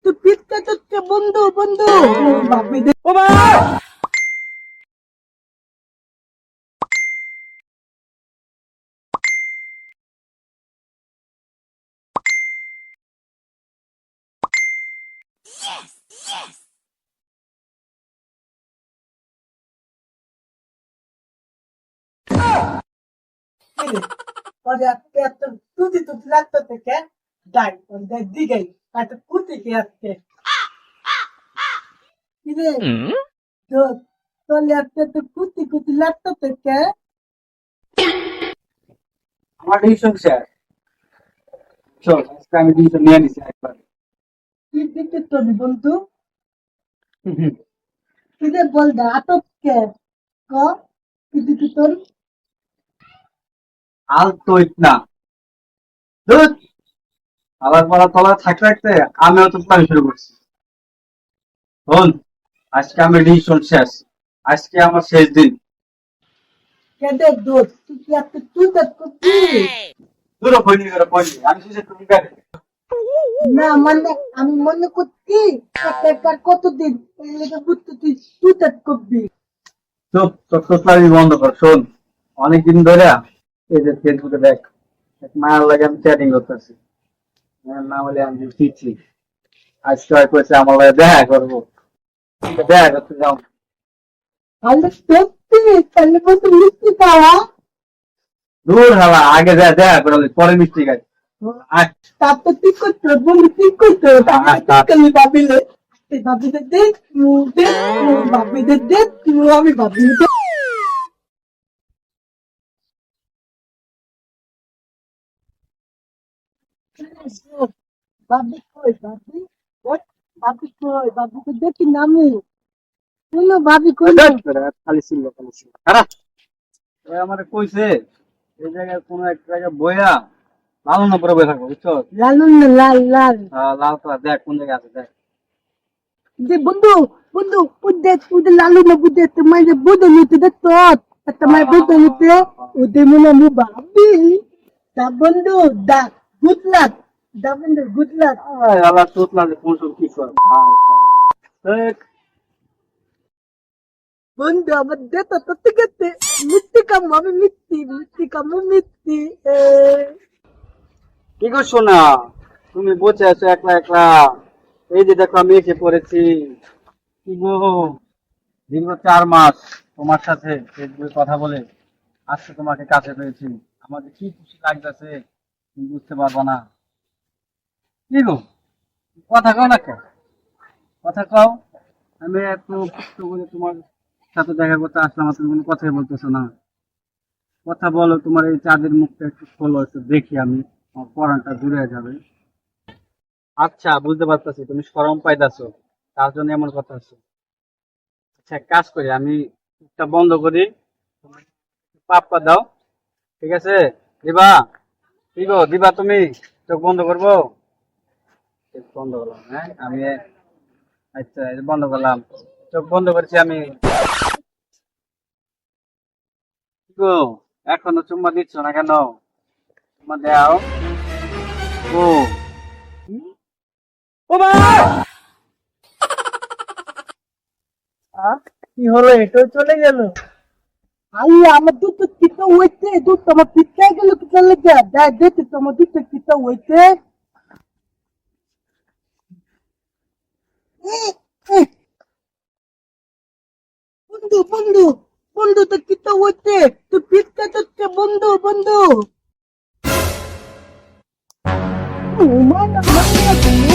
তুই পিটকা তোকে বন্ধু বন্ধু বাপি দে ও মা ওরে আজকে এত তুই লাগতো থেকে ডাই ওরে দিগাই এত কুতি কি আজকে কিরে তো তোলে আজকে তো কুতি লাগতো থেকে আমার ডিসিশন শেয়ার চল আজকে আমি ডিসিশন নিয়ে নিছি একবার কি দিতে তোর বন্ধু কিরে বল দা আটকে ক কি দিতে তোর আল তো ইতনা দুধ আবার পড়া তলা থাকতে থাকতে আমিও তো প্ল্যান শুরু করছি শোন আজকে আমি ডিসিশন শেষ আজকে আমার শেষ দিন কেদে দোস্ত তুই কি আজকে তুই তো করবি দূর হইনি করে পড়লি আমি শুনছি তুমি গাড়ি না মানে আমি মনে করছি একার কতদিন এই লেগে বুঝতে তুই তো করবি চুপ তোর তোতলামি বন্ধ কর শোন অনেকদিন ধরে এই যে ফেসবুকে দেখ এক মায়ের লাগে আমি চ্যাটিং করতেছি নাম হলে আমি দিচ্ছি আজকে হয় কইছে আমার লাগে দেখা করবো দেখা করতে যাও তাহলে সত্যি তাহলে বলতে মিষ্টি পাওয়া দূর হালা আগে যা দেখা করে পরে মিষ্টি খাই আয় তারপর ঠিক করতে হবে বন্ধু ঠিক করতে হবে তারপরে ভাবিলে ভাবিতে দেখ ভাবিতে দেখ আমি ভাবিতে ভাবি কই ভাবি ভাবি কই ভাবিকে দেখি নামে শুনো ভাবি কই খালি ছিল খারাপ আমার কইছে এই জায়গায় কোন এক জায়গায় বইয়া লালন পরে বই থাকবো বুঝছো লালুন না লাল লাল লাল তো দেখ কোন জায়গায় আছে দেখ যে বন্ধু বন্ধু উদে লালু না বুদে তোমার যে বুদে নিতে দেখতো তোমার বুদে নিতে উদে মনে মু ভাবি দা বন্ধু দা গুড লাক দা বন্ধু গুড লাক আল্লাহ তোতলা যে কোন সব কি কর দেখ বন্ধু আমার দেতো তো ঠিক আছে মিথ্যে কাম আমি মিথ্যে কাম মিথ্যে কি করছো না তুমি বসে আছো একলা একলা এই যে দেখো আমি এসে পড়েছি কি গো দীর্ঘ 4 মাস তোমার সাথে ফেসবুকে কথা বলে আজকে তোমাকে কাছে পেয়েছি আমাদের কি খুশি লাগতেছে তুমি বুঝতে পারবো না কি গো কথা কও না কেন কথা কও আমি এত কষ্ট করে তোমার সাথে দেখা করতে আসলাম তুমি কোনো কথাই বলতেছো না কথা বলো তোমার এই চাঁদের মুখটা একটু খোলো একটু দেখি আমি আমার পরানটা জুড়ে যাবে আচ্ছা বুঝতে পারতেছি তুমি শরম পাইতাছো তার জন্য এমন কথা আছে আচ্ছা এক কাজ করি আমি মুখটা বন্ধ করি তুমি পাপ্পা দাও ঠিক আছে দিবা কি গো দিবা তুমি চোখ বন্ধ করবো চোখ বন্ধ করলাম হ্যাঁ আমি আচ্ছা এই যে বন্ধ করলাম চোখ বন্ধ করেছি আমি কি গো এখনো চুম্মা দিচ্ছ না কেন চুম্মা দাও ও ও মা কি হলো এটাও চলে গেল আই আমার দুধ কিতা হইতে দুধ তোমার পিঠা গেল কি চলে যা দেখ দেখ তোমার দুধ কিতা হইতে বন্ধু বন্ধু বন্ধু তো কিতা হইতে তুই পিঠা তোকে বন্ধু বন্ধু ও মা না